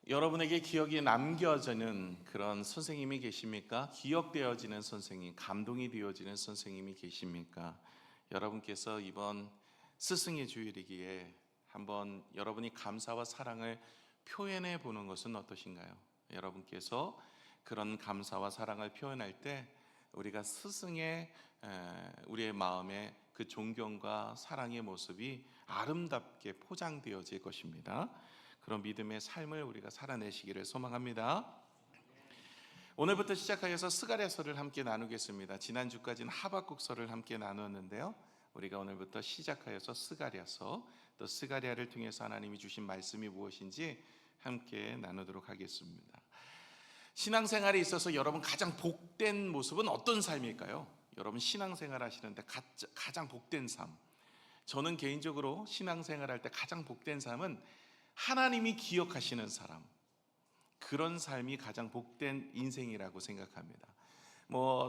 여러분에게 기억이 남겨지는 그런 선생님이 계십니까? 기억되어지는 선생님, 감동이 되어지는 선생님이 계십니까? 여러분께서 이번 스승의 주일이기에 한번 여러분이 감사와 사랑을 표현해 보는 것은 어떠신가요? 여러분께서 그런 감사와 사랑을 표현할 때 우리가 스승의 우리의 마음에 그 존경과 사랑의 모습이 아름답게 포장되어질 것입니다. 그런 믿음의 삶을 우리가 살아내시기를 소망합니다. 오늘부터 시작하여서 스가랴서를 함께 나누겠습니다. 지난주까지는 하박국서를 함께 나누었는데요, 우리가 오늘부터 시작하여서 스가랴서, 또 스가랴를 통해서 하나님이 주신 말씀이 무엇인지 함께 나누도록 하겠습니다. 신앙생활에 있어서 여러분 가장 복된 모습은 어떤 삶일까요? 여러분 신앙생활 하시는데 가장 복된 삶, 저는 개인적으로 신앙생활 할 때 가장 복된 삶은 하나님이 기억하시는 사람, 그런 삶이 가장 복된 인생이라고 생각합니다.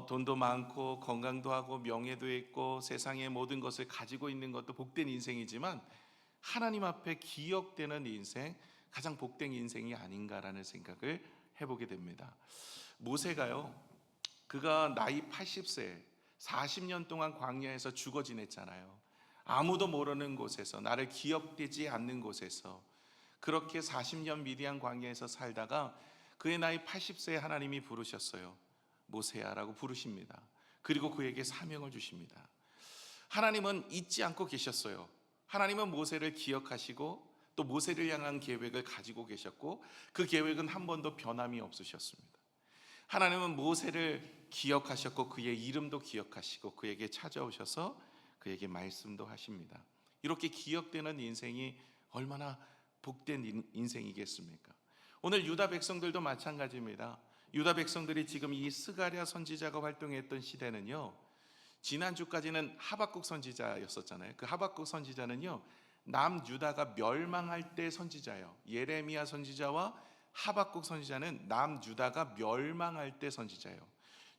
돈도 많고 건강도 하고 명예도 있고 세상의 모든 것을 가지고 있는 것도 복된 인생이지만 하나님 앞에 기억되는 인생, 가장 복된 인생이 아닌가라는 생각을 해보게 됩니다. 모세가요, 그가 나이 80세 40년 동안 광야에서 죽어 지냈잖아요. 아무도 모르는 곳에서, 나를 기억되지 않는 곳에서 그렇게 40년 미디안 광야에서 살다가 그의 나이 80세에 하나님이 부르셨어요. 모세야라고 부르십니다. 그리고 그에게 사명을 주십니다. 하나님은 잊지 않고 계셨어요. 하나님은 모세를 기억하시고 또 모세를 향한 계획을 가지고 계셨고 그 계획은 한 번도 변함이 없으셨습니다. 하나님은 모세를 기억하셨고 그의 이름도 기억하시고 그에게 찾아오셔서 그에게 말씀도 하십니다. 이렇게 기억되는 인생이 얼마나 복된 인생이겠습니까? 오늘 유다 백성들도 마찬가지입니다. 유다 백성들이 지금 이 스가랴 선지자가 활동했던 시대는요, 지난주까지는 하박국 선지자였었잖아요. 그 하박국 선지자는요, 남유다가 멸망할 때 선지자예요. 예레미야 선지자와 하박국 선지자는 남유다가 멸망할 때 선지자예요.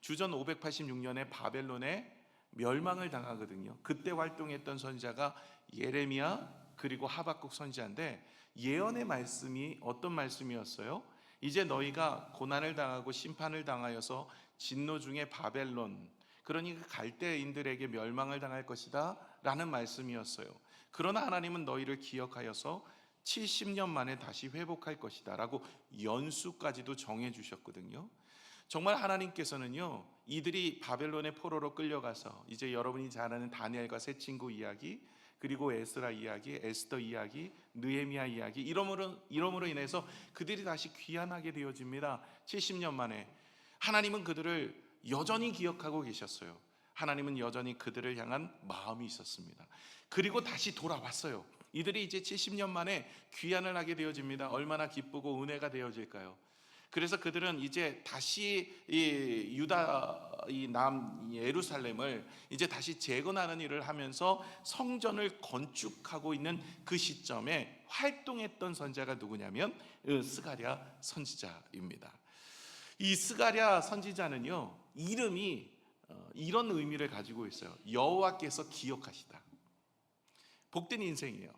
주전 586년에 바벨론에 멸망을 당하거든요. 그때 활동했던 선지자가 예레미야 그리고 하박국 선지자인데, 예언의 말씀이 어떤 말씀이었어요? 이제 너희가 고난을 당하고 심판을 당하여서 진노 중에 바벨론, 그러니 그 갈대인들에게 멸망을 당할 것이다 라는 말씀이었어요. 그러나 하나님은 너희를 기억하여서 70년 만에 다시 회복할 것이다 라고 연수까지도 정해 주셨거든요. 정말 하나님께서는요, 이들이 바벨론의 포로로 끌려가서 이제 여러분이 잘 아는 다니엘과 세 친구 이야기, 그리고 에스라 이야기, 에스더 이야기, 느헤미야 이야기, 이러므로 인해서 그들이 다시 귀환하게 되어집니다. 70년 만에. 하나님은 그들을 여전히 기억하고 계셨어요. 하나님은 여전히 그들을 향한 마음이 있었습니다. 그리고 다시 돌아왔어요. 이들이 이제 70년 만에 귀환을 하게 되어집니다. 얼마나 기쁘고 은혜가 되어질까요? 그래서 그들은 이제 다시 이 유다 남 예루살렘을 이제 다시 재건하는 일을 하면서 성전을 건축하고 있는 그 시점에 활동했던 선지자가 누구냐면 스가랴 선지자입니다. 이 스가랴 선지자는요, 이름이 이런 의미를 가지고 있어요. 여호와께서 기억하시다. 복된 인생이에요.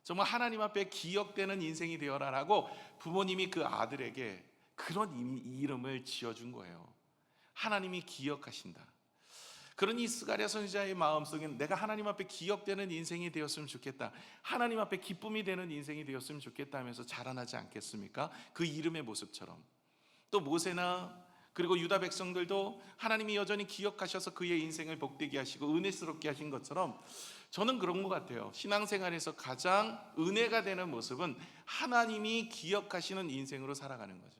정말 하나님 앞에 기억되는 인생이 되어라라고 부모님이 그 아들에게 그런 이름을 지어준 거예요. 하나님이 기억하신다. 그러니 스가랴 선지자의 마음속엔 내가 하나님 앞에 기억되는 인생이 되었으면 좋겠다, 하나님 앞에 기쁨이 되는 인생이 되었으면 좋겠다 하면서 자라나지 않겠습니까? 그 이름의 모습처럼. 또 모세나 그리고 유다 백성들도 하나님이 여전히 기억하셔서 그의 인생을 복되게 하시고 은혜스럽게 하신 것처럼 저는 그런 것 같아요. 신앙생활에서 가장 은혜가 되는 모습은 하나님이 기억하시는 인생으로 살아가는 거죠.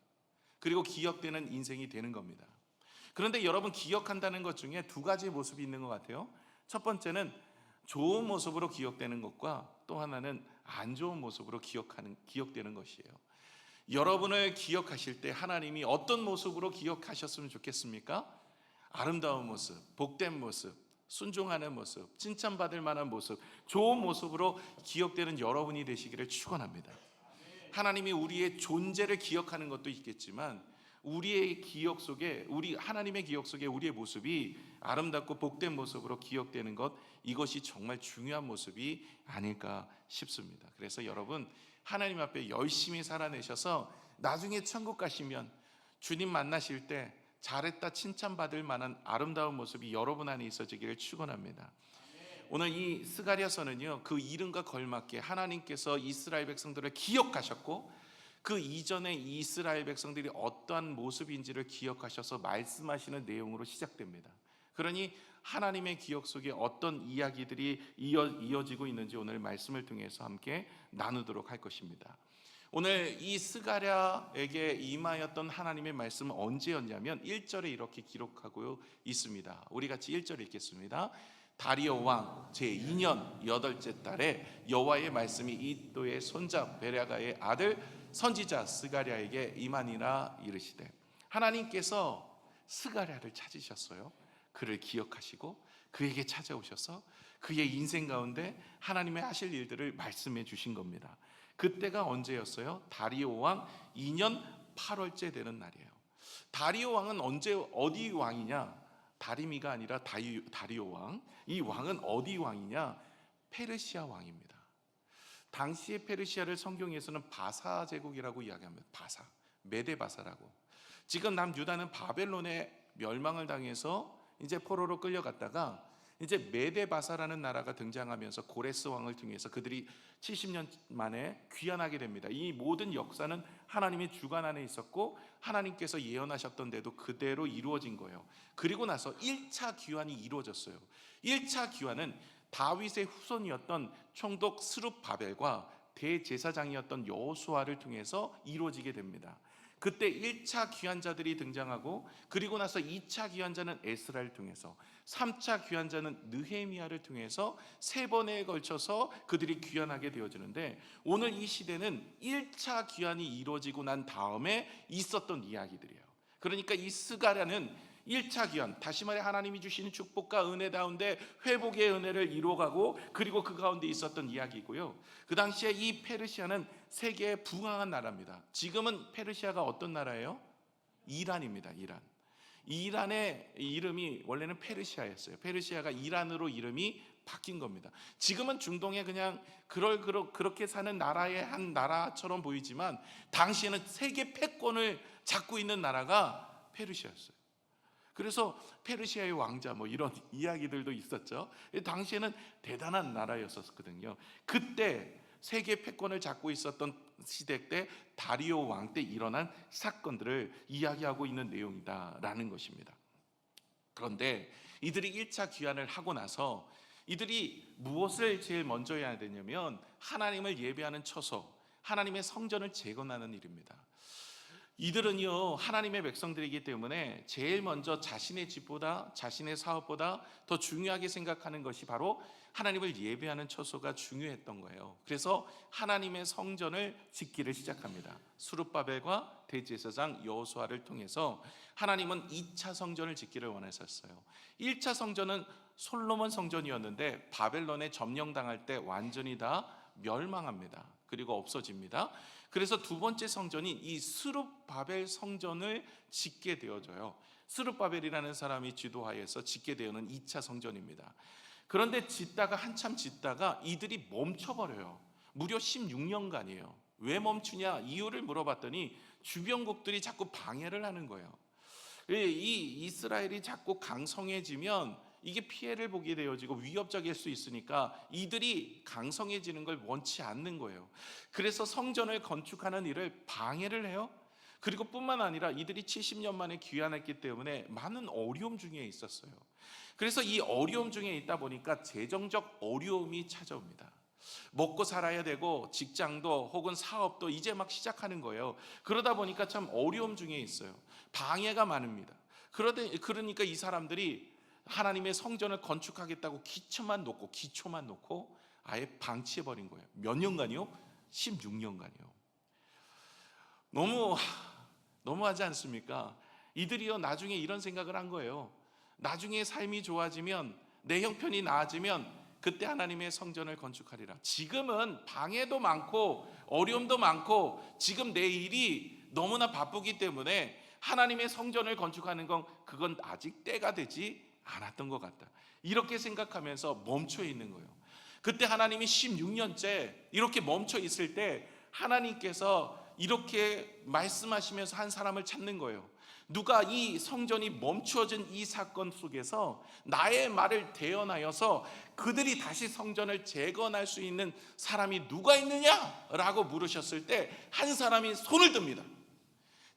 그리고 기억되는 인생이 되는 겁니다. 그런데 여러분, 기억한다는 것 중에 두 가지 모습이 있는 것 같아요. 첫 번째는 좋은 모습으로 기억되는 것과 또 하나는 안 좋은 모습으로 기억되는 것이에요. 여러분을 기억하실 때 하나님이 어떤 모습으로 기억하셨으면 좋겠습니까? 아름다운 모습, 복된 모습, 순종하는 모습, 칭찬받을 만한 모습, 좋은 모습으로 기억되는 여러분이 되시기를 축원합니다. 하나님이 우리의 존재를 기억하는 것도 있겠지만 우리의 기억 속에, 하나님의 기억 속에 우리의 모습이 아름답고 복된 모습으로 기억되는 것, 이것이 정말 중요한 모습이 아닐까 싶습니다. 그래서 여러분, 하나님 앞에 열심히 살아내셔서 나중에 천국 가시면 주님 만나실 때 잘했다 칭찬받을 만한 아름다운 모습이 여러분 안에 있어지기를 축원합니다. 오늘 이 스가랴서는요, 그 이름과 걸맞게 하나님께서 이스라엘 백성들을 기억하셨고 그 이전에 이스라엘 백성들이 어떠한 모습인지를 기억하셔서 말씀하시는 내용으로 시작됩니다. 그러니 하나님의 기억 속에 어떤 이야기들이 이어지고 있는지 오늘 말씀을 통해서 함께 나누도록 할 것입니다. 오늘 이 스가랴에게 임하였던 하나님의 말씀은 언제였냐면 1절에 이렇게 기록하고 있습니다. 우리 같이 1절 읽겠습니다. 다리오 왕 제2년 8째 달에 여호와의 말씀이 이도의 손자 베랴가의 아들 선지자 스가랴에게 임하니라 이르시되, 하나님께서 스가랴를 찾으셨어요. 그를 기억하시고 그에게 찾아오셔서 그의 인생 가운데 하나님의 하실 일들을 말씀해 주신 겁니다. 그때가 언제였어요? 다리오 왕 2년 8월째 되는 날이에요. 다리오 왕은 어디 왕이냐? 다리미가 아니라 다리오 왕. 이 왕은 어디 왕이냐? 페르시아 왕입니다. 당시의 페르시아를 성경에서는 바사 제국이라고 이야기합니다. 바사, 메데바사라고. 지금 남유다는 바벨론에 멸망을 당해서 이제 포로로 끌려갔다가 이제 메데바사라는 나라가 등장하면서 고레스 왕을 통해서 그들이 70년 만에 귀환하게 됩니다. 이 모든 역사는 하나님의 주관 안에 있었고 하나님께서 예언하셨던 대로 그대로 이루어진 거예요. 그리고 나서 1차 귀환이 이루어졌어요. 1차 귀환은 다윗의 후손이었던 총독 스룹바벨과 대제사장이었던 여호수아를 통해서 이루어지게 됩니다. 그때 1차 귀환자들이 등장하고 그리고 나서 2차 귀환자는 에스라를 통해서, 3차 귀환자는 느헤미야를 통해서 3번에 걸쳐서 그들이 귀환하게 되어지는데, 오늘 이 시대는 1차 귀환이 이루어지고 난 다음에 있었던 이야기들이에요. 그러니까 이 스가랴는 1차 귀환, 다시 말해 하나님이 주시는 축복과 은혜 가운데 회복의 은혜를 이루어가고 그리고 그 가운데 있었던 이야기고요. 그 당시에 이 페르시아는 세계에 붕황한 나라입니다. 지금은 페르시아가 어떤 나라예요? 이란입니다. 이란의 이름이 원래는 페르시아였어요. 페르시아가 이란으로 이름이 바뀐 겁니다. 지금은 중동에 그냥 그렇게 사는 나라의 한 나라처럼 보이지만 당시에는 세계 패권을 잡고 있는 나라가 페르시아였어요. 그래서 페르시아의 왕자 이런 이야기들도 있었죠. 당시에는 대단한 나라였었거든요. 그때 세계 패권을 잡고 있었던 시대 때 다리오 왕 때 일어난 사건들을 이야기하고 있는 내용이다라는 것입니다. 그런데 이들이 1차 귀환을 하고 나서 이들이 무엇을 제일 먼저 해야 되냐면 하나님을 예배하는 처소, 하나님의 성전을 재건하는 일입니다. 이들은요, 하나님의 백성들이기 때문에 제일 먼저 자신의 집보다, 자신의 사업보다 더 중요하게 생각하는 것이 바로 하나님을 예배하는 처소가 중요했던 거예요. 그래서 하나님의 성전을 짓기를 시작합니다. 스룹바벨과 대제사장 여호수아를 통해서 하나님은 2차 성전을 짓기를 원하셨어요. 1차 성전은 솔로몬 성전이었는데 바벨론에 점령당할 때 완전히 다 멸망합니다. 그리고 없어집니다. 그래서 두 번째 성전인 이 스룹바벨 성전을 짓게 되어져요. 스룹바벨이라는 사람이 지도하에서 짓게 되는 2차 성전입니다. 그런데 한참 짓다가 이들이 멈춰버려요. 무려 16년간이에요. 왜 멈추냐? 이유를 물어봤더니 주변국들이 자꾸 방해를 하는 거예요. 이 이스라엘이 자꾸 강성해지면 이게 피해를 보게 되어지고 위협적일 수 있으니까 이들이 강성해지는 걸 원치 않는 거예요. 그래서 성전을 건축하는 일을 방해를 해요. 그리고 뿐만 아니라 이들이 70년 만에 귀환했기 때문에 많은 어려움 중에 있었어요. 그래서 이 어려움 중에 있다 보니까 재정적 어려움이 찾아옵니다. 먹고 살아야 되고 직장도 혹은 사업도 이제 막 시작하는 거예요. 그러다 보니까 참 어려움 중에 있어요. 방해가 많습니다. 그러니까 이 사람들이 하나님의 성전을 건축하겠다고 기초만 놓고 아예 방치해버린 거예요. 몇 년간이요? 16년간이요. 너무하지 않습니까? 이들이요, 나중에 이런 생각을 한 거예요. 나중에 삶이 좋아지면, 내 형편이 나아지면 그때 하나님의 성전을 건축하리라. 지금은 방해도 많고 어려움도 많고 지금 내 일이 너무나 바쁘기 때문에 하나님의 성전을 건축하는 그건 아직 때가 되지 않았던 것 같다. 이렇게 생각하면서 멈춰 있는 거예요. 그때 하나님이 16년째 이렇게 멈춰 있을 때 하나님께서 이렇게 말씀하시면서 한 사람을 찾는 거예요. 누가 이 성전이 멈추어진 이 사건 속에서 나의 말을 대언하여서 그들이 다시 성전을 재건할 수 있는 사람이 누가 있느냐라고 물으셨을 때 한 사람이 손을 듭니다.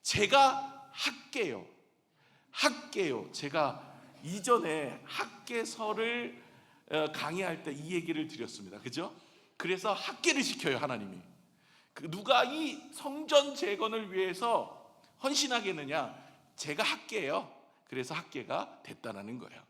제가 학계요. 제가 이전에 학계서를 강의할 때 이 얘기를 드렸습니다. 그죠? 그래서 학계를 시켜요, 하나님이. 누가 이 성전 재건을 위해서 헌신하겠느냐? 제가 학계예요. 그래서 학계가 됐다라는 거예요.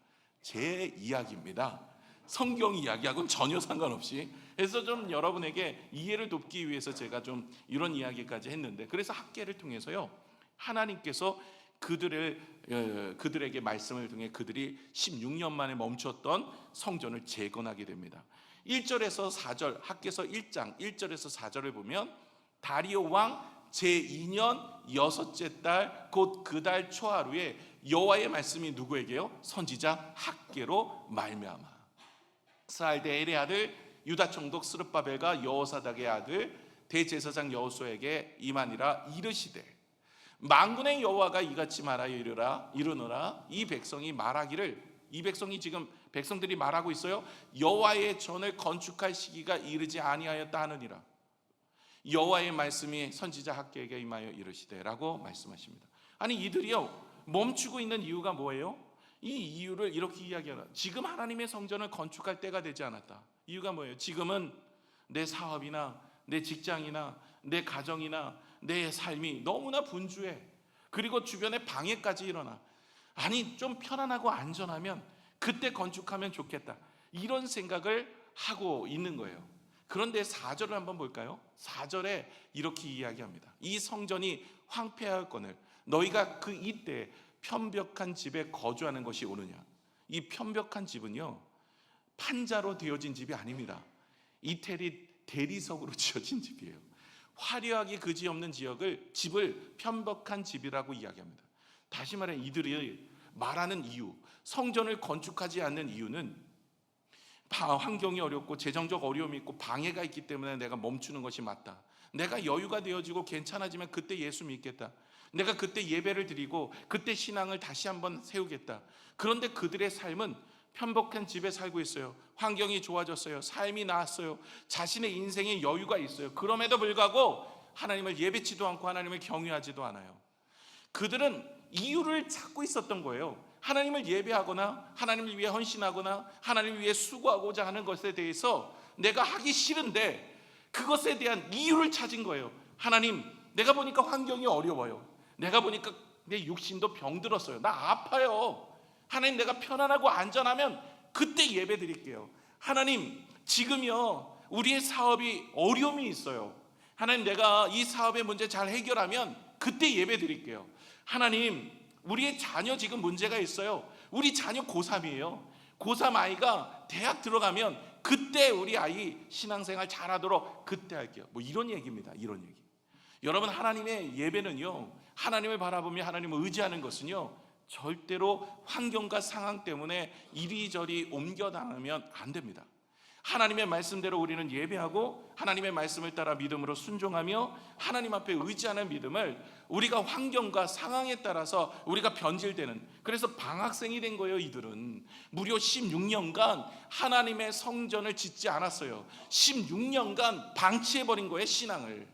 제 이야기입니다. 성경 이야기하고는 전혀 상관없이. 그래서 좀 여러분에게 이해를 돕기 위해서 제가 좀 이런 이야기까지 했는데, 그래서 학계를 통해서요, 하나님께서 그들에게 말씀을 통해 그들이 16년 만에 멈췄던 성전을 재건하게 됩니다. 1절에서 4절, 학계서 1장 1절에서 4절을 보면 다리오 왕 제2년 6째 달 곧 그 달 초하루에 여호와의 말씀이 누구에게요? 선지자 학계로 말미암아 스알데엘의 아들 유다 총독 스룹바벨과 여호사닥의 아들 대제사장 여호수아에게 임하니라. 이르시되 만군의 여호와가 이같이 말하여 이르노라. 이 백성이 말하기를, 이 백성이 지금 백성들이 말하고 있어요. 여호와의 전을 건축할 시기가 이르지 아니하였다 하느니라. 여호와의 말씀이 선지자 학계에게 임하여 이르시되라고 말씀하십니다. 아니, 이들이요 멈추고 있는 이유가 뭐예요? 이 이유를 이렇게 이야기하라. 지금 하나님의 성전을 건축할 때가 되지 않았다. 이유가 뭐예요? 지금은 내 사업이나 내 직장이나 내 가정이나 내 삶이 너무나 분주해. 그리고 주변에 방해까지 일어나. 아니, 좀 편안하고 안전하면 그때 건축하면 좋겠다, 이런 생각을 하고 있는 거예요. 그런데 4절을 한번 볼까요? 4절에 이렇게 이야기합니다. 이 성전이 황폐하였거늘 너희가 그 이때 편벽한 집에 거주하는 것이 오느냐. 이 편벽한 집은요 판자로 되어진 집이 아닙니다. 이태리 대리석으로 지어진 집이에요. 화려하게 그지없는 집을 편벽한 집이라고 이야기합니다. 다시 말해 이들이 말하는 이유, 성전을 건축하지 않는 이유는 환경이 어렵고 재정적 어려움이 있고 방해가 있기 때문에 내가 멈추는 것이 맞다. 내가 여유가 되어지고 괜찮아지면 그때 예수 믿겠다. 내가 그때 예배를 드리고 그때 신앙을 다시 한번 세우겠다. 그런데 그들의 삶은 편복한 집에 살고 있어요. 환경이 좋아졌어요. 삶이 나았어요. 자신의 인생에 여유가 있어요. 그럼에도 불구하고 하나님을 예배치도 않고 하나님을 경외하지도 않아요. 그들은 이유를 찾고 있었던 거예요. 하나님을 예배하거나 하나님을 위해 헌신하거나 하나님을 위해 수고하고자 하는 것에 대해서 내가 하기 싫은데 그것에 대한 이유를 찾은 거예요. 하나님, 내가 보니까 환경이 어려워요. 내가 보니까 내 육신도 병들었어요. 나 아파요. 하나님, 내가 편안하고 안전하면 그때 예배 드릴게요. 하나님, 지금요 우리의 사업이 어려움이 있어요. 하나님, 내가 이 사업의 문제 잘 해결하면 그때 예배 드릴게요. 하나님, 우리의 자녀 지금 문제가 있어요. 우리 자녀 고3이에요. 고3 아이가 대학 들어가면 그때 우리 아이 신앙생활 잘하도록 그때 할게요. 뭐 이런 얘기입니다. 이런 얘기. 여러분, 하나님의 예배는요, 하나님을 바라보며 하나님을 의지하는 것은요, 절대로 환경과 상황 때문에 이리저리 옮겨다니면 안 됩니다. 하나님의 말씀대로 우리는 예배하고 하나님의 말씀을 따라 믿음으로 순종하며 하나님 앞에 의지하는 믿음을 우리가 환경과 상황에 따라서 우리가 변질되는, 그래서 방학생이 된 거예요. 이들은 무려 16년간 하나님의 성전을 짓지 않았어요. 16년간 방치해버린 거예요, 신앙을.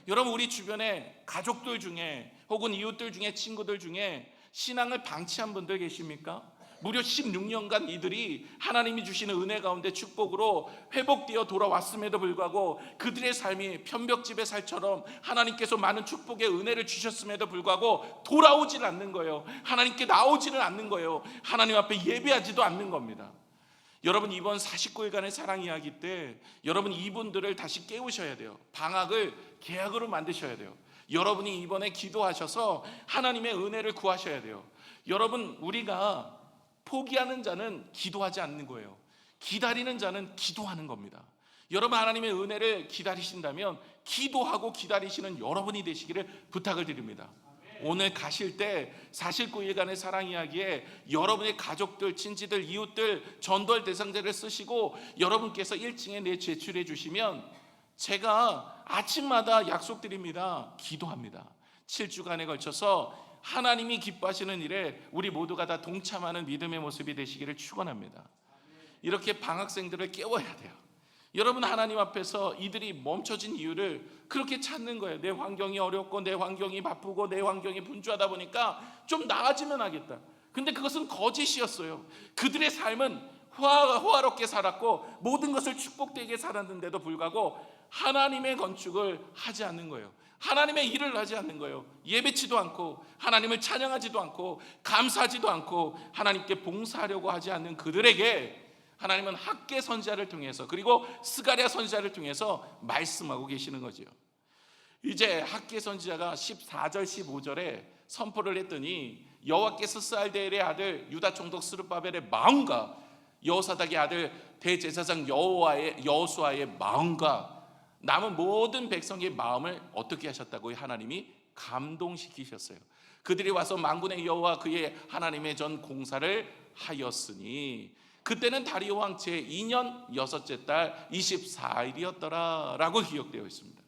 여러분, 우리 주변에 가족들 중에 혹은 이웃들 중에 친구들 중에 신앙을 방치한 분들 계십니까? 무려 16년간 이들이 하나님이 주시는 은혜 가운데 축복으로 회복되어 돌아왔음에도 불구하고 그들의 삶이 편벽집의 살처럼 하나님께서 많은 축복의 은혜를 주셨음에도 불구하고 돌아오질 않는 거예요. 하나님께 나오지는 않는 거예요. 하나님 앞에 예배하지도 않는 겁니다. 여러분, 이번 49일간의 사랑 이야기 때 여러분 이분들을 다시 깨우셔야 돼요. 방학을 계약으로 만드셔야 돼요. 여러분이 이번에 기도하셔서 하나님의 은혜를 구하셔야 돼요. 여러분, 우리가 포기하는 자는 기도하지 않는 거예요. 기다리는 자는 기도하는 겁니다. 여러분, 하나님의 은혜를 기다리신다면 기도하고 기다리시는 여러분이 되시기를 부탁을 드립니다. 오늘 가실 때 49일간의 사랑 이야기에 여러분의 가족들, 친지들, 이웃들, 전도할 대상자를 쓰시고 여러분께서 1층에 제출해 주시면 제가 아침마다 약속드립니다. 기도합니다. 7주간에 걸쳐서 하나님이 기뻐하시는 일에 우리 모두가 다 동참하는 믿음의 모습이 되시기를 축원합니다. 이렇게 방학생들을 깨워야 돼요. 여러분, 하나님 앞에서 이들이 멈춰진 이유를 그렇게 찾는 거예요. 내 환경이 어렵고 내 환경이 바쁘고 내 환경이 분주하다 보니까 좀 나아지면 하겠다. 근데 그것은 거짓이었어요. 그들의 삶은 호화롭게 살았고 모든 것을 축복되게 살았는데도 불구하고 하나님의 건축을 하지 않는 거예요. 하나님의 일을 하지 않는 거예요. 예배치도 않고 하나님을 찬양하지도 않고 감사하지도 않고 하나님께 봉사하려고 하지 않는 그들에게 하나님은 학개 선지자를 통해서, 그리고 스가랴 선지자를 통해서 말씀하고 계시는 거죠. 이제 학개 선지자가 14절 15절에 선포를 했더니 여호와께서 스알데엘의 아들 유다 총독 스룹바벨의 마음과 여호사닥의 아들 대제사장 여호수아의 마음과 남은 모든 백성의 마음을 어떻게 하셨다고요? 하나님이 감동시키셨어요. 그들이 와서 만군의 여호와 그의 하나님의 전 공사를 하였으니 그때는 다리오 왕 제2년 여섯째 달 24일이었더라 라고 기록되어 있습니다.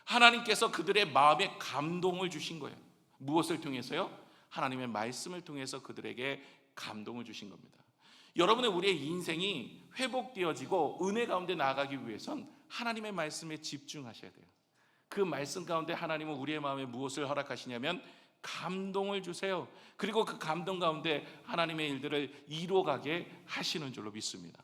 하나님께서 그들의 마음에 감동을 주신 거예요. 무엇을 통해서요? 하나님의 말씀을 통해서 그들에게 감동을 주신 겁니다. 여러분의 우리의 인생이 회복되어지고 은혜 가운데 나아가기 위해선 하나님의 말씀에 집중하셔야 돼요. 그 말씀 가운데 하나님은 우리의 마음에 무엇을 허락하시냐면 감동을 주세요. 그리고 그 감동 가운데 하나님의 일들을 이루어가게 하시는 줄로 믿습니다.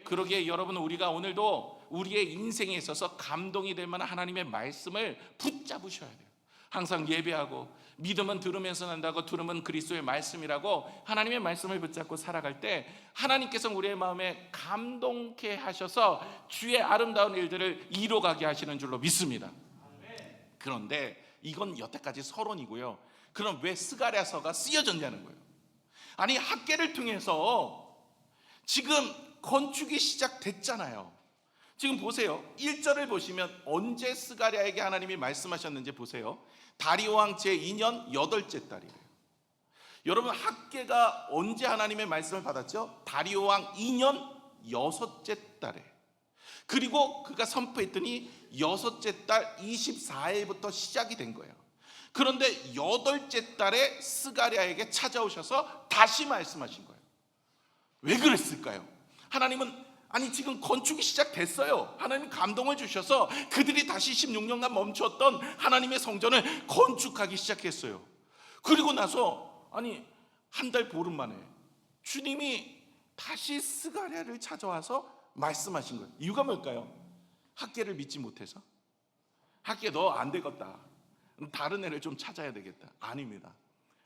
그러기에 여러분, 우리가 오늘도 우리의 인생에 있어서 감동이 될 만한 하나님의 말씀을 붙잡으셔야 돼요. 항상 예배하고 믿음은 들으면서 난다고, 들으면 그리스도의 말씀이라고 하나님의 말씀을 붙잡고 살아갈 때 하나님께서 우리의 마음에 감동케 하셔서 주의 아름다운 일들을 이루어가게 하시는 줄로 믿습니다. 그런데 이건 여태까지 서론이고요. 그럼 왜 스가랴서가 쓰여졌냐는 거예요. 아니, 학개를 통해서 지금 건축이 시작됐잖아요. 지금 보세요. 1절을 보시면 언제 스가랴에게 하나님이 말씀하셨는지 보세요. 다리오 왕 제2년 8째 달이래요. 여러분, 학개가 언제 하나님의 말씀을 받았죠? 다리오 왕 2년 6째 달에. 그리고 그가 선포했더니 6째 달 24일부터 시작이 된 거예요. 그런데 8째 달에 스가랴에게 찾아오셔서 다시 말씀하신 거예요. 왜 그랬을까요? 하나님은 지금 건축이 시작됐어요. 하나님 감동을 주셔서 그들이 다시 16년간 멈췄던 하나님의 성전을 건축하기 시작했어요. 그리고 나서 한 달 보름 만에 주님이 다시 스가랴를 찾아와서 말씀하신 거예요. 이유가 뭘까요? 학개를 믿지 못해서? 학개 너 안 되겠다, 다른 애를 좀 찾아야 되겠다. 아닙니다.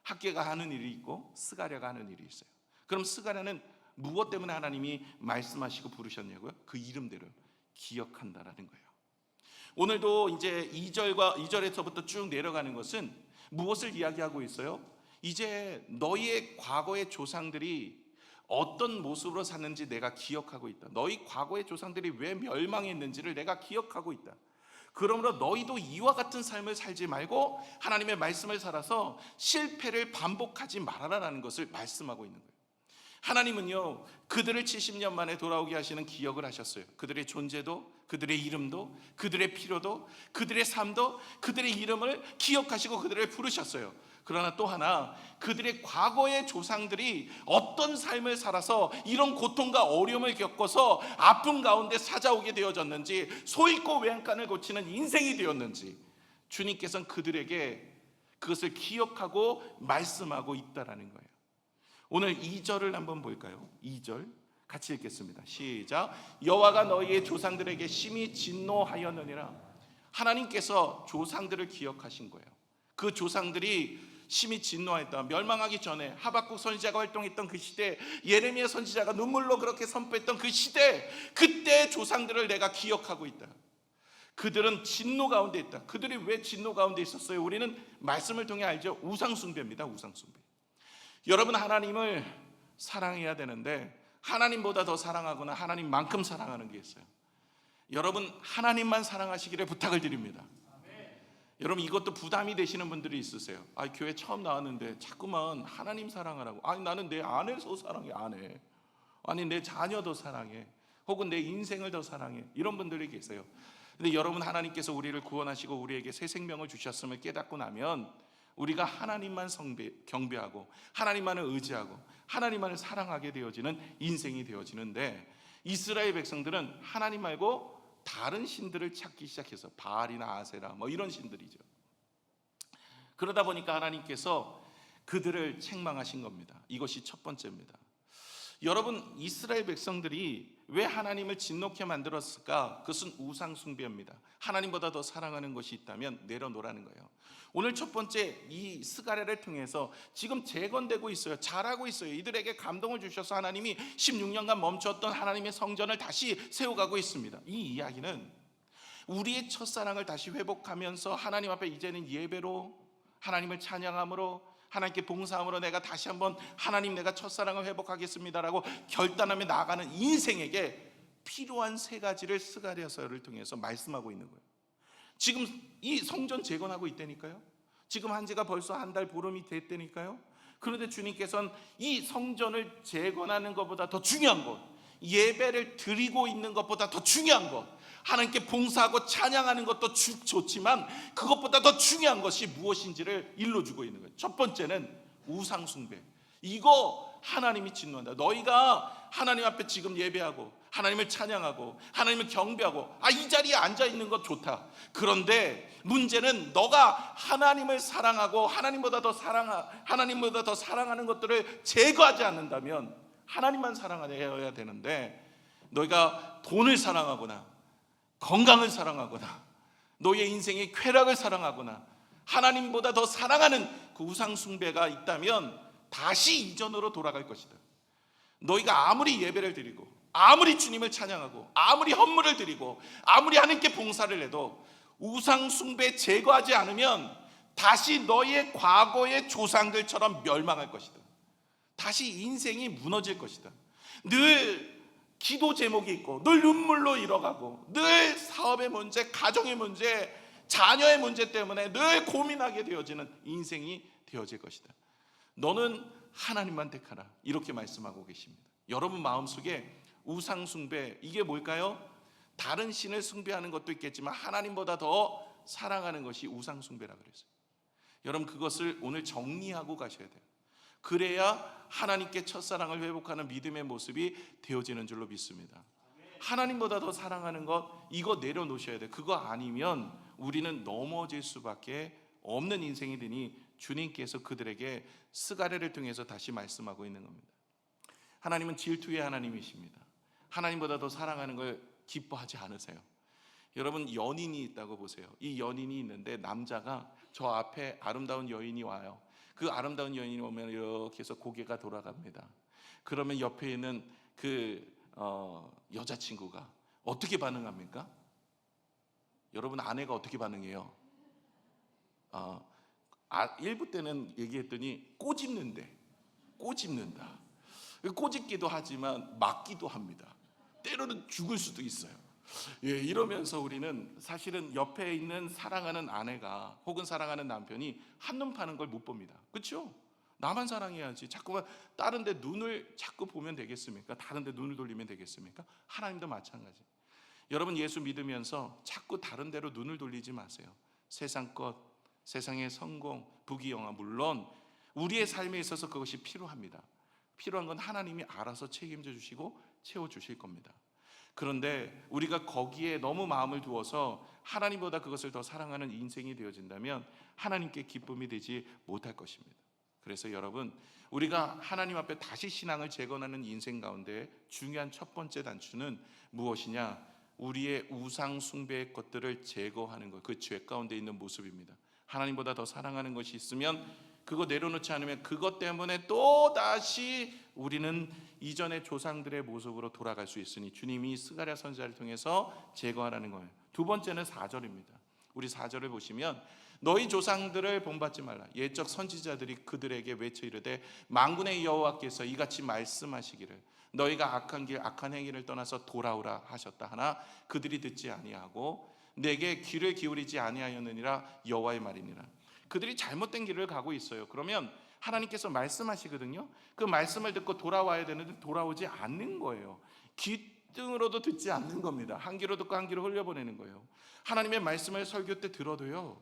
학개가 하는 일이 있고 스가랴가 하는 일이 있어요. 그럼 스가랴는 무엇 때문에 하나님이 말씀하시고 부르셨냐고요? 그 이름대로 기억한다라는 거예요. 오늘도 이제 2절에서부터 쭉 내려가는 것은 무엇을 이야기하고 있어요? 이제 너희의 과거의 조상들이 어떤 모습으로 샀는지 내가 기억하고 있다. 너희 과거의 조상들이 왜 멸망했는지를 내가 기억하고 있다. 그러므로 너희도 이와 같은 삶을 살지 말고 하나님의 말씀을 살아서 실패를 반복하지 말아라라는 것을 말씀하고 있는 거예요. 하나님은요, 그들을 70년 만에 돌아오게 하시는 기억을 하셨어요. 그들의 존재도, 그들의 이름도, 그들의 필요도, 그들의 삶도, 그들의 이름을 기억하시고 그들을 부르셨어요. 그러나 또 하나, 그들의 과거의 조상들이 어떤 삶을 살아서 이런 고통과 어려움을 겪어서 아픔 가운데 찾아오게 되어졌는지, 소있고 외양간을 고치는 인생이 되었는지 주님께서는 그들에게 그것을 기억하고 말씀하고 있다라는 거예요. 오늘 2절을 한번 볼까요? 2절 같이 읽겠습니다. 시작. 여호와가 너희의 조상들에게 심히 진노하였느니라. 하나님께서 조상들을 기억하신 거예요. 그 조상들이 심히 진노하였다. 멸망하기 전에 하박국 선지자가 활동했던 그 시대, 예레미야 선지자가 눈물로 그렇게 선포했던 그 시대, 그때 조상들을 내가 기억하고 있다. 그들은 진노 가운데 있다. 그들이 왜 진노 가운데 있었어요? 우리는 말씀을 통해 알죠. 우상숭배입니다. 우상숭배. 여러분, 하나님을 사랑해야 되는데 하나님보다 더 사랑하거나 하나님만큼 사랑하는 게 있어요. 여러분, 하나님만 사랑하시기를 부탁을 드립니다. 여러분, 이것도 부담이 되시는 분들이 있으세요. 교회 처음 나왔는데 자꾸만 하나님 사랑하라고. 나는 내 아내도 사랑해. 아내. 내 자녀도 사랑해. 혹은 내 인생을 더 사랑해. 이런 분들이 계세요. 근데 여러분, 하나님께서 우리를 구원하시고 우리에게 새 생명을 주셨음을 깨닫고 나면 우리가 하나님만 경배하고 하나님만을 의지하고 하나님만을 사랑하게 되어지는 인생이 되어지는데, 이스라엘 백성들은 하나님 말고 다른 신들을 찾기 시작해서 바알이나 아세라 뭐 이런 신들이죠. 그러다 보니까 하나님께서 그들을 책망하신 겁니다. 이것이 첫 번째입니다. 여러분, 이스라엘 백성들이 왜 하나님을 진노케 만들었을까? 그것은 우상 숭배입니다. 하나님보다 더 사랑하는 것이 있다면 내려놓으라는 거예요. 오늘 첫 번째, 이 스가랴를 통해서 지금 재건되고 있어요. 잘하고 있어요. 이들에게 감동을 주셔서 하나님이 16년간 멈췄던 하나님의 성전을 다시 세워가고 있습니다. 이 이야기는 우리의 첫사랑을 다시 회복하면서 하나님 앞에 이제는 예배로, 하나님을 찬양함으로, 하나님께 봉사함으로 내가 다시 한번 하나님, 내가 첫사랑을 회복하겠습니다라고 결단하며 나아가는 인생에게 필요한 세 가지를 스가랴서를 통해서 말씀하고 있는 거예요. 지금 이 성전 재건하고 있다니까요. 지금 한 지가 벌써 한 달 보름이 됐다니까요. 그런데 주님께서는 이 성전을 재건하는 것보다 더 중요한 것, 예배를 드리고 있는 것보다 더 중요한 것, 하나님께 봉사하고 찬양하는 것도 좋지만 그것보다 더 중요한 것이 무엇인지를 일러주고 있는 거예요. 첫 번째는 우상 숭배. 이거 하나님이 진노한다. 너희가 하나님 앞에 지금 예배하고 하나님을 찬양하고 하나님을 경배하고 이 자리에 앉아 있는 것 좋다. 그런데 문제는 너가 하나님을 사랑하고 하나님보다 더 사랑하는 것들을 제거하지 않는다면, 하나님만 사랑해야 되는데 너희가 돈을 사랑하거나 건강을 사랑하거나 너의 인생의 쾌락을 사랑하거나 하나님보다 더 사랑하는 그 우상 숭배가 있다면 다시 이전으로 돌아갈 것이다. 너희가 아무리 예배를 드리고 아무리 주님을 찬양하고 아무리 헌물을 드리고 아무리 하나님께 봉사를 해도 우상 숭배 제거하지 않으면 다시 너의 과거의 조상들처럼 멸망할 것이다. 다시 인생이 무너질 것이다. 늘 기도 제목이 있고 늘 눈물로 잃어가고 늘 사업의 문제, 가정의 문제, 자녀의 문제 때문에 늘 고민하게 되어지는 인생이 되어질 것이다. 너는 하나님만 택하라, 이렇게 말씀하고 계십니다. 여러분 마음속에 우상 숭배, 이게 뭘까요? 다른 신을 숭배하는 것도 있겠지만 하나님보다 더 사랑하는 것이 우상 숭배라고 그랬어요. 여러분, 그것을 오늘 정리하고 가셔야 돼요. 그래야 하나님께 첫사랑을 회복하는 믿음의 모습이 되어지는 줄로 믿습니다. 하나님보다 더 사랑하는 것, 이거 내려놓으셔야 돼요. 그거 아니면 우리는 넘어질 수밖에 없는 인생이 되니 주님께서 그들에게 스가랴를 통해서 다시 말씀하고 있는 겁니다. 하나님은 질투의 하나님이십니다. 하나님보다 더 사랑하는 걸 기뻐하지 않으세요. 여러분, 연인이 있다고 보세요. 이 연인이 있는데 남자가 저 앞에 아름다운 여인이 와요. 그 아름다운 여인이 오면 이렇게 해서 고개가 돌아갑니다. 그러면 옆에 있는 그 여자친구가 어떻게 반응합니까? 여러분, 아내가 어떻게 반응해요? 1부 때는 얘기했더니 꼬집는다. 꼬집기도 하지만 맞기도 합니다. 때로는 죽을 수도 있어요. 이러면서 우리는 사실은 옆에 있는 사랑하는 아내가 혹은 사랑하는 남편이 한눈 파는 걸 못 봅니다. 그렇죠? 나만 사랑해야지 자꾸만 다른 데 눈을 자꾸 보면 되겠습니까? 다른 데 눈을 돌리면 되겠습니까? 하나님도 마찬가지. 여러분, 예수 믿으면서 자꾸 다른 데로 눈을 돌리지 마세요. 세상 것, 세상의 성공, 부귀영화, 물론 우리의 삶에 있어서 그것이 필요합니다. 필요한 건 하나님이 알아서 책임져 주시고 채워주실 겁니다. 그런데 우리가 거기에 너무 마음을 두어서 하나님보다 그것을 더 사랑하는 인생이 되어진다면 하나님께 기쁨이 되지 못할 것입니다. 그래서 여러분, 우리가 하나님 앞에 다시 신앙을 재건하는 인생 가운데 중요한 첫 번째 단추는 무엇이냐? 우리의 우상 숭배의 것들을 제거하는 것, 그 죄 가운데 있는 모습입니다. 하나님보다 더 사랑하는 것이 있으면 그거 내려놓지 않으면 그것 때문에 또 다시 우리는 이전의 조상들의 모습으로 돌아갈 수 있으니 주님이 스가랴 선지자를 통해서 제거하라는 거예요. 두 번째는 4절입니다. 우리 4절을 보시면 너희 조상들을 본받지 말라. 옛적 선지자들이 그들에게 외쳐 이르되 만군의 여호와께서 이같이 말씀하시기를 너희가 악한 길 악한 행위를 떠나서 돌아오라 하셨다 하나 그들이 듣지 아니하고 내게 귀를 기울이지 아니하였느니라 여호와의 말이니라. 그들이 잘못된 길을 가고 있어요. 그러면 하나님께서 말씀하시거든요. 그 말씀을 듣고 돌아와야 되는데 돌아오지 않는 거예요. 귓등으로도 듣지 않는 겁니다. 한 귀로 듣고 한 귀로 흘려보내는 거예요. 하나님의 말씀을 설교 때 들어도요,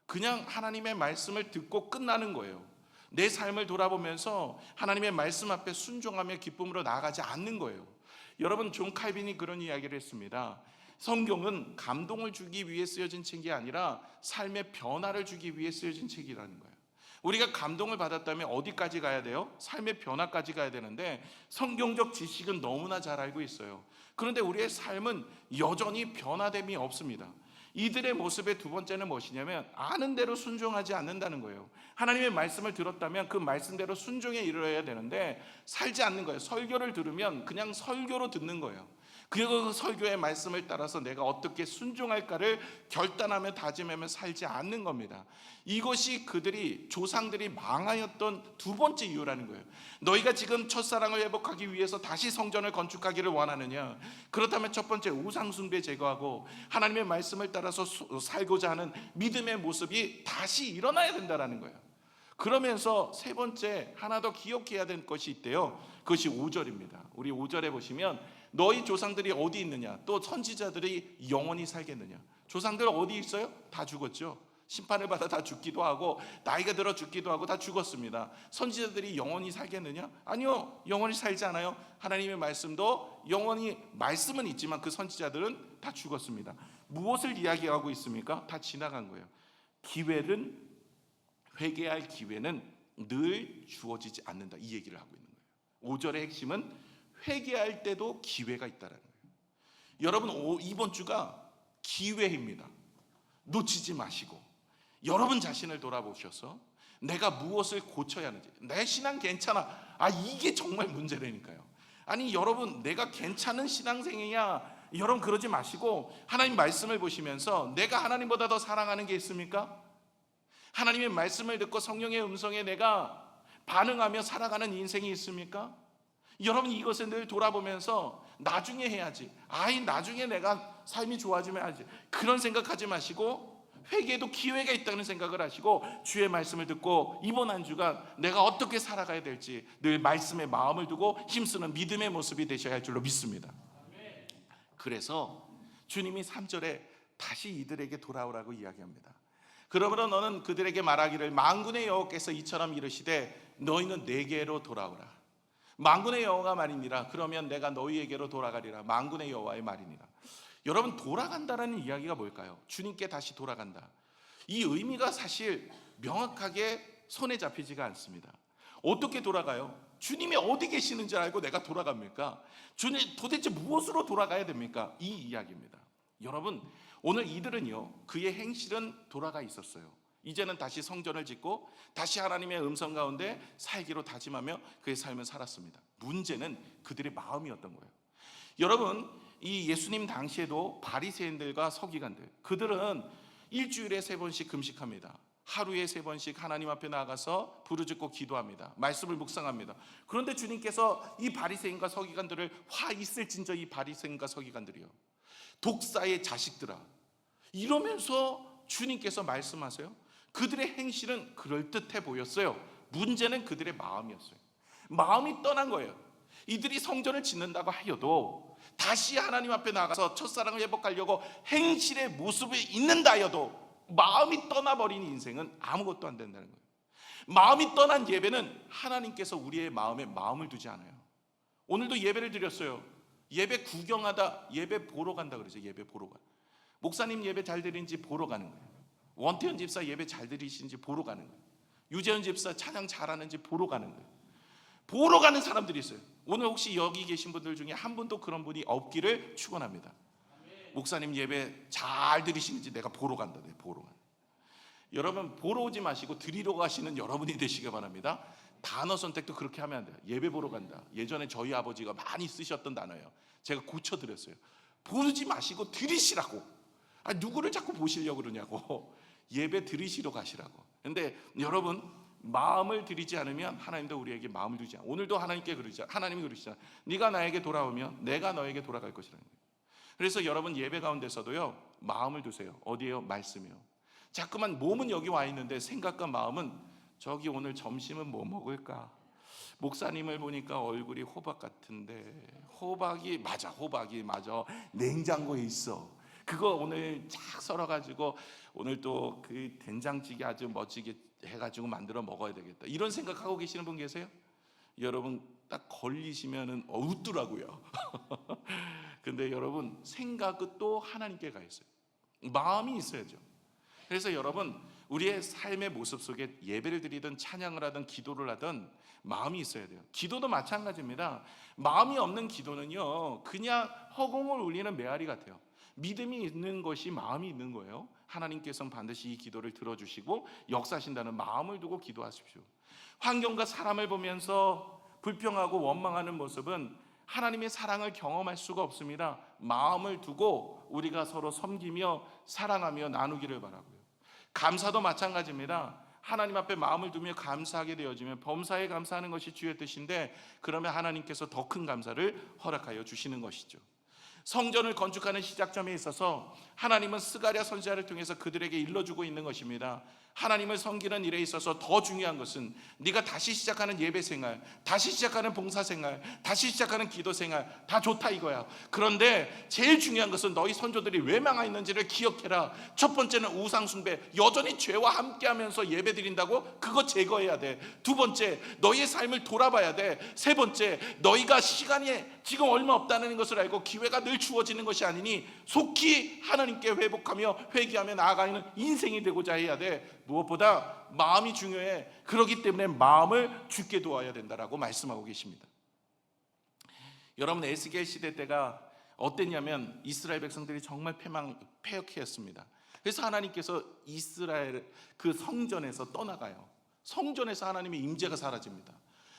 그냥 하나님의 말씀을 듣고 끝나는 거예요. 내 삶을 돌아보면서 하나님의 말씀 앞에 순종하며 기쁨으로 나아가지 않는 거예요. 여러분, 존 칼빈이 그런 이야기를 했습니다. 성경은 감동을 주기 위해 쓰여진 책이 아니라 삶의 변화를 주기 위해 쓰여진 책이라는 거예요. 우리가 감동을 받았다면 어디까지 가야 돼요? 삶의 변화까지 가야 되는데 성경적 지식은 너무나 잘 알고 있어요. 그런데 우리의 삶은 여전히 변화됨이 없습니다. 이들의 모습의 두 번째는 무엇이냐면 아는 대로 순종하지 않는다는 거예요. 하나님의 말씀을 들었다면 그 말씀대로 순종에 이르러야 되는데 살지 않는 거예요. 설교를 들으면 그냥 설교로 듣는 거예요. 그리고 그 설교의 말씀을 따라서 내가 어떻게 순종할까를 결단하며 다짐하며 살지 않는 겁니다. 이것이 조상들이 망하였던 두 번째 이유라는 거예요. 너희가 지금 첫사랑을 회복하기 위해서 다시 성전을 건축하기를 원하느냐? 그렇다면 첫 번째, 우상 숭배 제거하고 하나님의 말씀을 따라서 살고자 하는 믿음의 모습이 다시 일어나야 된다는 거예요. 그러면서 세 번째, 하나 더 기억해야 될 것이 있대요. 그것이 5절입니다. 우리 5절에 보시면 너희 조상들이 어디 있느냐, 또 선지자들이 영원히 살겠느냐. 조상들 어디 있어요? 다 죽었죠. 심판을 받아 다 죽기도 하고 나이가 들어 죽기도 하고 다 죽었습니다. 선지자들이 영원히 살겠느냐? 아니요, 영원히 살지 않아요. 하나님의 말씀도 영원히 말씀은 있지만 그 선지자들은 다 죽었습니다. 무엇을 이야기하고 있습니까? 다 지나간 거예요. 회개할 기회는 늘 주어지지 않는다, 이 얘기를 하고 있는 거예요. 5절의 핵심은 회개할 때도 기회가 있다는 거예요. 여러분, 이번 주가 기회입니다. 놓치지 마시고 여러분 자신을 돌아보셔서 내가 무엇을 고쳐야 하는지. 내 신앙 괜찮아, 이게 정말 문제라니까요. 아니 여러분, 내가 괜찮은 신앙생이야, 여러분 그러지 마시고 하나님 말씀을 보시면서 내가 하나님보다 더 사랑하는 게 있습니까? 하나님의 말씀을 듣고 성령의 음성에 내가 반응하며 살아가는 인생이 있습니까? 여러분, 이것을 늘 돌아보면서 나중에 해야지, 나중에 내가 삶이 좋아지면 하지, 그런 생각하지 마시고 회개에도 기회가 있다는 생각을 하시고 주의 말씀을 듣고 이번 한 주간 내가 어떻게 살아가야 될지 늘 말씀에 마음을 두고 힘쓰는 믿음의 모습이 되셔야 할 줄로 믿습니다. 그래서 주님이 3절에 다시 이들에게 돌아오라고 이야기합니다. 그러므로 너는 그들에게 말하기를 만군의 여호와께서 이처럼 이르시되 너희는 내게로 돌아오라. 만군의 여호와가 말이니라. 그러면 내가 너희에게로 돌아가리라. 만군의 여호와의 말이니라. 여러분, 돌아간다라는 이야기가 뭘까요? 주님께 다시 돌아간다. 이 의미가 사실 명확하게 손에 잡히지가 않습니다. 어떻게 돌아가요? 주님이 어디 계시는지 알고 내가 돌아갑니까? 주님 도대체 무엇으로 돌아가야 됩니까? 이 이야기입니다. 여러분, 오늘 이들은요, 그의 행실은 돌아가 있었어요. 이제는 다시 성전을 짓고 다시 하나님의 음성 가운데 살기로 다짐하며 그의 삶을 살았습니다. 문제는 그들의 마음이었던 거예요. 여러분, 이 예수님 당시에도 바리새인들과 서기관들, 그들은 일주일에 3번씩 금식합니다. 하루에 3번씩 하나님 앞에 나가서 부르짖고 기도합니다. 말씀을 묵상합니다. 그런데 주님께서 이 바리새인과 서기관들을 화 있을진저, 이 바리새인과 서기관들이요, 독사의 자식들아, 이러면서 주님께서 말씀하세요. 그들의 행실은 그럴듯해 보였어요. 문제는 그들의 마음이었어요. 마음이 떠난 거예요. 이들이 성전을 짓는다고 하여도 다시 하나님 앞에 나가서 첫사랑을 회복하려고 행실의 모습이 있는다 하여도 마음이 떠나버린 인생은 아무것도 안 된다는 거예요. 마음이 떠난 예배는 하나님께서 우리의 마음에 마음을 두지 않아요. 오늘도 예배를 드렸어요. 예배 구경하다 예배 보러 간다 그러죠. 예배 보러 가. 목사님 예배 잘 드리는지 보러 가는 거예요. 원태현 집사 예배 잘 드리시는지 보러 가는 거예요. 유재현 집사 찬양 잘하는지 보러 가는 거예요. 보러 가는 사람들이 있어요. 오늘 혹시 여기 계신 분들 중에 한 분도 그런 분이 없기를 축원합니다. 목사님 예배 잘 드리시는지 내가 보러 간다. 보러 간다. 여러분, 보러 오지 마시고 드리러 가시는 여러분이 되시기 바랍니다. 단어 선택도 그렇게 하면 안 돼요. 예배 보러 간다. 예전에 저희 아버지가 많이 쓰셨던 단어예요. 제가 고쳐드렸어요. 보지 마시고 드리시라고. 누구를 자꾸 보시려고 그러냐고. 예배 드리시러 가시라고. 근데 여러분, 마음을 드리지 않으면 하나님도 우리에게 마음을 두지 않아요. 오늘도 하나님께 그러시죠. 하나님이 그러시잖아요. 네가 나에게 돌아오면 내가 너에게 돌아갈 것이라는 거예요. 그래서 여러분, 예배 가운데서도요, 마음을 두세요. 어디에요? 말씀이요. 자꾸만 몸은 여기 와 있는데 생각과 마음은 저기 오늘 점심은 뭐 먹을까? 목사님을 보니까 얼굴이 호박 같은데 호박이 맞아 냉장고에 있어. 그거 오늘 쫙 썰어가지고 오늘 또 그 된장찌개 아주 멋지게 해가지고 만들어 먹어야 되겠다, 이런 생각하고 계시는 분 계세요? 여러분 딱 걸리시면은 웃더라고요. 근데 여러분 생각은 또 하나님께 가 있어요. 마음이 있어야죠. 그래서 여러분 우리의 삶의 모습 속에 예배를 드리든 찬양을 하든 기도를 하든 마음이 있어야 돼요. 기도도 마찬가지입니다. 마음이 없는 기도는요 그냥 허공을 울리는 메아리 같아요. 믿음이 있는 것이 마음이 있는 거예요. 하나님께서는 반드시 이 기도를 들어주시고 역사하신다는 마음을 두고 기도하십시오. 환경과 사람을 보면서 불평하고 원망하는 모습은 하나님의 사랑을 경험할 수가 없습니다. 마음을 두고 우리가 서로 섬기며 사랑하며 나누기를 바라고요. 감사도 마찬가지입니다. 하나님 앞에 마음을 두며 감사하게 되어지면 범사에 감사하는 것이 주의 뜻인데, 그러면 하나님께서 더 큰 감사를 허락하여 주시는 것이죠. 성전을 건축하는 시작점에 있어서 하나님은 스가랴 선지자를 통해서 그들에게 일러주고 있는 것입니다. 하나님을 섬기는 일에 있어서 더 중요한 것은 네가 다시 시작하는 예배 생활, 다시 시작하는 봉사 생활, 다시 시작하는 기도 생활 다 좋다 이거야. 그런데 제일 중요한 것은 너희 선조들이 왜 망하 있는지를 기억해라. 첫 번째는 우상 숭배, 여전히 죄와 함께하면서 예배 드린다고 그거 제거해야 돼. 두 번째, 너희의 삶을 돌아봐야 돼. 세 번째, 너희가 시간이 지금 얼마 없다는 것을 알고 기회가 늘 주어지는 것이 아니니 속히 하나님께 회복하며 회개하며 나아가는 인생이 되고자 해야 돼. 무엇보다 마음이 중요해. 그렇기 때문에 마음을 주께 두어야 된다라고 말씀하고 계십니다. 여러분 에스겔 시대 때가 어땠냐면 이스라엘 백성들이 정말 패역했습니다. 그래서 하나님께서 이스라엘 그 성전에서 떠나가요. 성전에서 하나님의 임재가 사라집니다.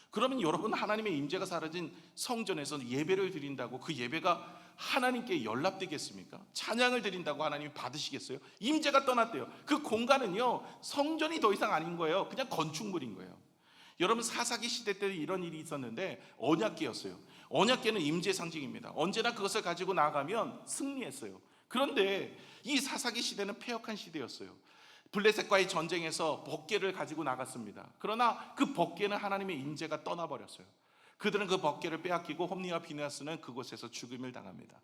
그러면 여러분 하나님의 임재가 사라진 성전에서 예배를 드린다고 그 예배가 하나님께 연락되겠습니까? 찬양을 드린다고 하나님이 받으시겠어요? 임재가 떠났대요. 그 공간은요 성전이 더 이상 아닌 거예요. 그냥 건축물인 거예요. 여러분 사사기 시대 때 이런 일이 있었는데 언약궤였어요. 언약궤는 임재 상징입니다. 언제나 그것을 가지고 나가면 승리했어요. 그런데 이 사사기 시대는 패역한 시대였어요. 블레셋과의 전쟁에서 법궤를 가지고 나갔습니다. 그러나 그 법궤는 하나님의 임재가 떠나버렸어요. 그들은 그 법궤를 빼앗기고 홈니와 비느하스는 그곳에서 죽임을 당합니다.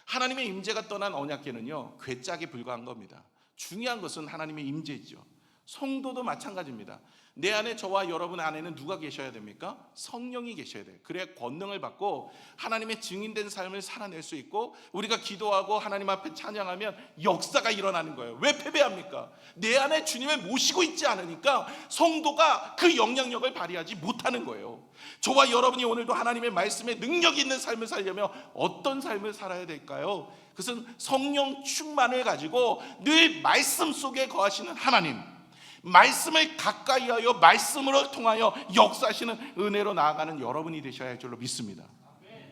하나님의 임재가 떠난 언약궤는요 괴짝에 불과한 겁니다. 중요한 것은 하나님의 임재이죠. 성도도 마찬가지입니다. 내 안에, 저와 여러분 안에는 누가 계셔야 됩니까? 성령이 계셔야 돼요. 그래야 권능을 받고 하나님의 증인된 삶을 살아낼 수 있고 우리가 기도하고 하나님 앞에 찬양하면 역사가 일어나는 거예요. 왜 패배합니까? 내 안에 주님을 모시고 있지 않으니까 성도가 그 영향력을 발휘하지 못하는 거예요. 저와 여러분이 오늘도 하나님의 말씀에 능력이 있는 삶을 살려면 어떤 삶을 살아야 될까요? 그것은 성령 충만을 가지고 늘 말씀 속에 거하시는 하나님, 말씀을 가까이 하여 말씀으로 통하여 역사하시는 은혜로 나아가는 여러분이 되셔야 할 줄로 믿습니다.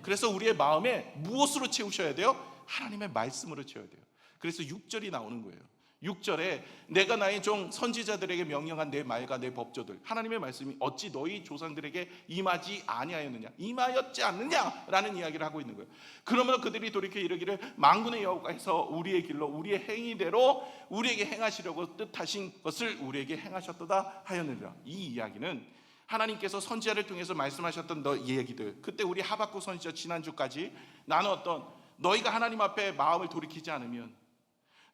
그래서 우리의 마음에 무엇으로 채우셔야 돼요? 하나님의 말씀으로 채워야 돼요. 그래서 6절이 나오는 거예요. 6절에 내가 나의 종 선지자들에게 명령한 내 말과 내 법조들, 하나님의 말씀이 어찌 너희 조상들에게 임하지 아니하였느냐, 임하였지 않느냐라는 이야기를 하고 있는 거예요. 그러면 그들이 돌이켜 이르기를 만군의 여호와께서 우리의 길로 우리의 행위대로 우리에게 행하시려고 뜻하신 것을 우리에게 행하셨도다 하였느니라. 이 이야기는 하나님께서 선지자를 통해서 말씀하셨던 이 얘기들, 그때 우리 하박국 선지자 지난주까지 나눴던 너희가 하나님 앞에 마음을 돌이키지 않으면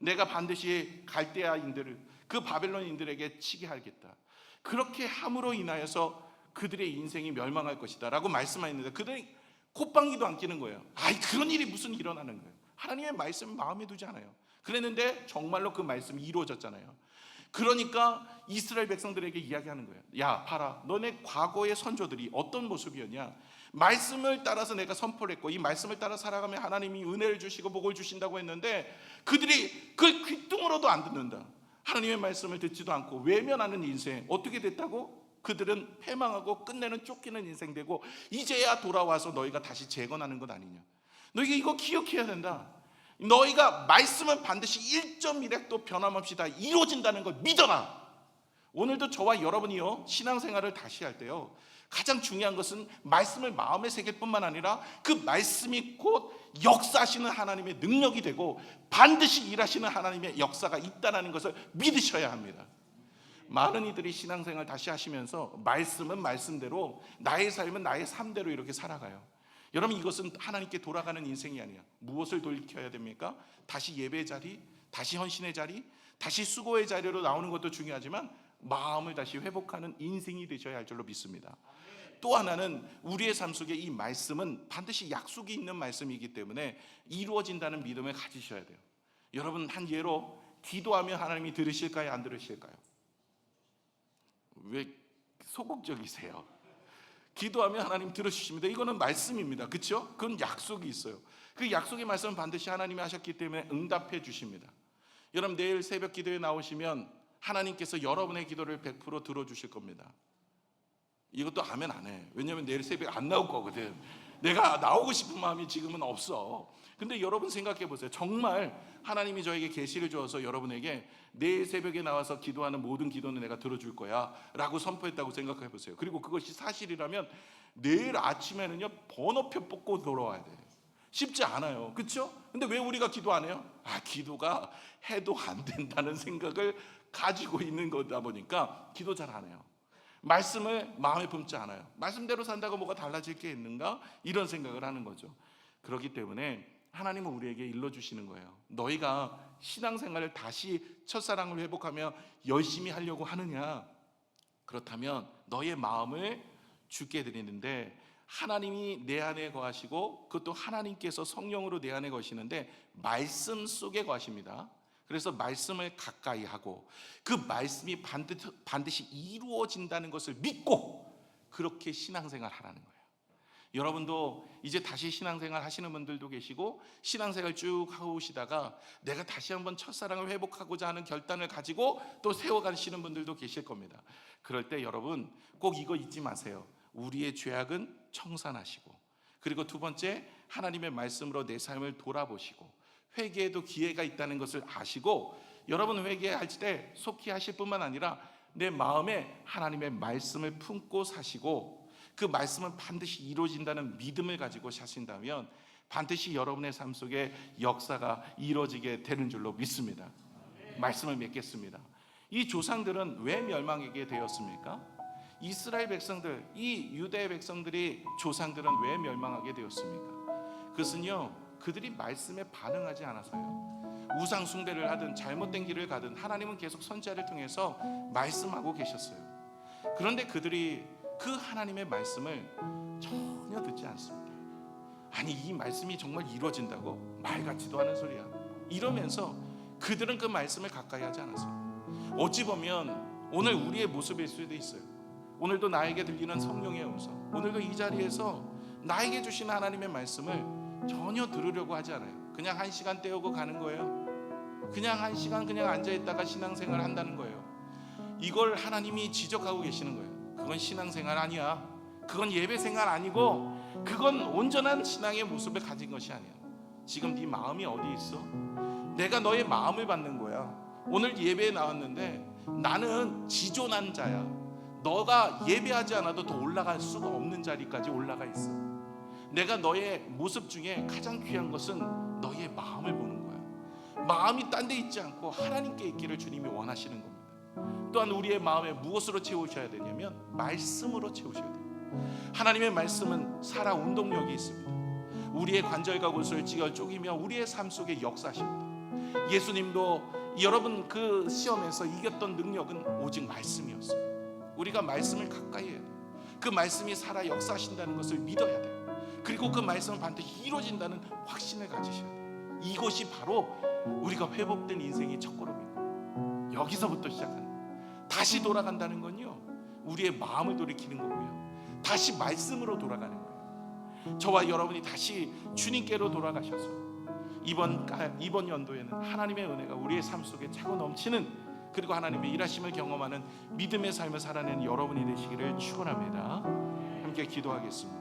내가 반드시 갈대아인들을 그 바벨론인들에게 치게 하겠다. 그렇게 함으로 인하여서 그들의 인생이 멸망할 것이다 라고 말씀하였는데 그들이 콧방귀도 안 끼는 거예요. 아이 그런 일이 무슨 일어나는 거예요. 하나님의 말씀을 마음에 두지 않아요. 그랬는데 정말로 그 말씀이 이루어졌잖아요. 그러니까 이스라엘 백성들에게 이야기하는 거예요. 야 봐라, 너네 과거의 선조들이 어떤 모습이었냐. 말씀을 따라서 내가 선포를 했고 이 말씀을 따라 살아가면 하나님이 은혜를 주시고 복을 주신다고 했는데 그들이 그 귀뚱으로도 안 듣는다. 하나님의 말씀을 듣지도 않고 외면하는 인생. 어떻게 됐다고? 그들은 패망하고 끝내는 쫓기는 인생 되고 이제야 돌아와서 너희가 다시 재건하는 것 아니냐. 너희가 이거 기억해야 된다. 너희가 말씀은 반드시 1.1획도 변함없이 다 이루어진다는 걸 믿어라. 오늘도 저와 여러분이요 신앙생활을 다시 할 때요 가장 중요한 것은 말씀을 마음에 새길 뿐만 아니라 그 말씀이 곧 역사하시는 하나님의 능력이 되고 반드시 일하시는 하나님의 역사가 있다는 것을 믿으셔야 합니다. 많은 이들이 신앙생활 다시 하시면서 말씀은 말씀대로, 나의 삶은 나의 삶대로 이렇게 살아가요. 여러분, 이것은 하나님께 돌아가는 인생이 아니야. 무엇을 돌이켜야 됩니까? 다시 예배 자리, 다시 헌신의 자리, 다시 수고의 자리로 나오는 것도 중요하지만 마음을 다시 회복하는 인생이 되셔야 할 줄로 믿습니다. 또 하나는 우리의 삶 속에 이 말씀은 반드시 약속이 있는 말씀이기 때문에 이루어진다는 믿음을 가지셔야 돼요. 여러분, 한 예로 기도하면 하나님이 들으실까요? 안 들으실까요? 왜 소극적이세요? 기도하면 하나님 들어주십니다. 이거는 말씀입니다. 그렇죠? 그건 약속이 있어요. 그 약속의 말씀은 반드시 하나님이 하셨기 때문에 응답해 주십니다. 여러분, 내일 새벽 기도에 나오시면 하나님께서 여러분의 기도를 100% 들어주실 겁니다. 이것도 아멘 안 해. 왜냐하면 내일 새벽에 안 나올 거거든. 내가 나오고 싶은 마음이 지금은 없어. 근데 여러분 생각해 보세요. 정말 하나님이 저에게 계시를 주어서 여러분에게 내일 새벽에 나와서 기도하는 모든 기도는 내가 들어줄 거야 라고 선포했다고 생각해 보세요. 그리고 그것이 사실이라면 내일 아침에는요 번호표 뽑고 돌아와야 돼요. 쉽지 않아요. 그렇죠? 근데 왜 우리가 기도 안 해요? 기도가 해도 안 된다는 생각을 가지고 있는 거다 보니까 기도 잘 안 해요. 말씀을 마음에 품지 않아요. 말씀대로 산다고 뭐가 달라질 게 있는가? 이런 생각을 하는 거죠. 그렇기 때문에 하나님은 우리에게 일러주시는 거예요. 너희가 신앙생활을 다시 첫사랑을 회복하며 열심히 하려고 하느냐? 그렇다면 너의 마음을 주께 드리는데 하나님이 내 안에 거하시고 그것도 하나님께서 성령으로 내 안에 거하시는데 말씀 속에 거하십니다. 그래서 말씀을 가까이 하고 그 말씀이 반드시 이루어진다는 것을 믿고 그렇게 신앙생활 하라는 거예요. 여러분도 이제 다시 신앙생활 하시는 분들도 계시고 신앙생활 쭉 하고 오시다가 내가 다시 한번 첫사랑을 회복하고자 하는 결단을 가지고 또 세워가시는 분들도 계실 겁니다. 그럴 때 여러분 꼭 이거 잊지 마세요. 우리의 죄악은 청산하시고, 그리고 두 번째, 하나님의 말씀으로 내 삶을 돌아보시고 회개에도 기회가 있다는 것을 아시고, 여러분 회개할 때 속히 하실 뿐만 아니라 내 마음에 하나님의 말씀을 품고 사시고 그 말씀은 반드시 이루어진다는 믿음을 가지고 사신다면 반드시 여러분의 삶 속에 역사가 이루어지게 되는 줄로 믿습니다. 말씀을 맺겠습니다. 이 조상들은 왜 멸망하게 되었습니까? 이스라엘 백성들, 이 유대 백성들이 조상들은 왜 멸망하게 되었습니까? 그것은요, 그들이 말씀에 반응하지 않아서요. 우상 숭배를 하든 잘못된 길을 가든 하나님은 계속 선지자를 통해서 말씀하고 계셨어요. 그런데 그들이 그 하나님의 말씀을 전혀 듣지 않습니다. 아니, 이 말씀이 정말 이루어진다고? 말 같지도 않은 소리야. 이러면서 그들은 그 말씀을 가까이 하지 않았어요. 어찌 보면 오늘 우리의 모습일 수도 있어요. 오늘도 나에게 들리는 성령의 음성, 오늘도 이 자리에서 나에게 주신 하나님의 말씀을 전혀 들으려고 하지 않아요. 그냥 한 시간 때우고 가는 거예요. 그냥 한 시간 그냥 앉아있다가 신앙생활 한다는 거예요. 이걸 하나님이 지적하고 계시는 거예요. 그건 신앙생활 아니야. 그건 예배생활 아니고 그건 온전한 신앙의 모습을 가진 것이 아니야. 지금 네 마음이 어디 있어? 내가 너의 마음을 받는 거야. 오늘 예배에 나왔는데 나는 지존한 자야. 너가 예배하지 않아도 더 올라갈 수가 없는 자리까지 올라가 있어. 내가 너의 모습 중에 가장 귀한 것은 너의 마음을 보는 거야. 마음이 딴 데 있지 않고 하나님께 있기를 주님이 원하시는 겁니다. 또한 우리의 마음에 무엇으로 채우셔야 되냐면 말씀으로 채우셔야 돼요. 하나님의 말씀은 살아 운동력이 있습니다. 우리의 관절과 골수를 찌어 쪼개며 우리의 삶 속에 역사하십니다. 예수님도 여러분 그 시험에서 이겼던 능력은 오직 말씀이었어요. 우리가 말씀을 가까이 해야 돼요. 그 말씀이 살아 역사하신다는 것을 믿어야 돼요. 그리고 그 말씀은 반드시 이루어진다는 확신을 가지셔야 돼요. 이것이 바로 우리가 회복된 인생의 첫걸음입니다. 여기서부터 시작하는 거예요. 다시 돌아간다는 건요, 우리의 마음을 돌이키는 거고요, 다시 말씀으로 돌아가는 거예요. 저와 여러분이 다시 주님께로 돌아가셔서 이번 연도에는 하나님의 은혜가 우리의 삶 속에 차고 넘치는, 그리고 하나님의 일하심을 경험하는 믿음의 삶을 살아내는 여러분이 되시기를 축원합니다. 함께 기도하겠습니다.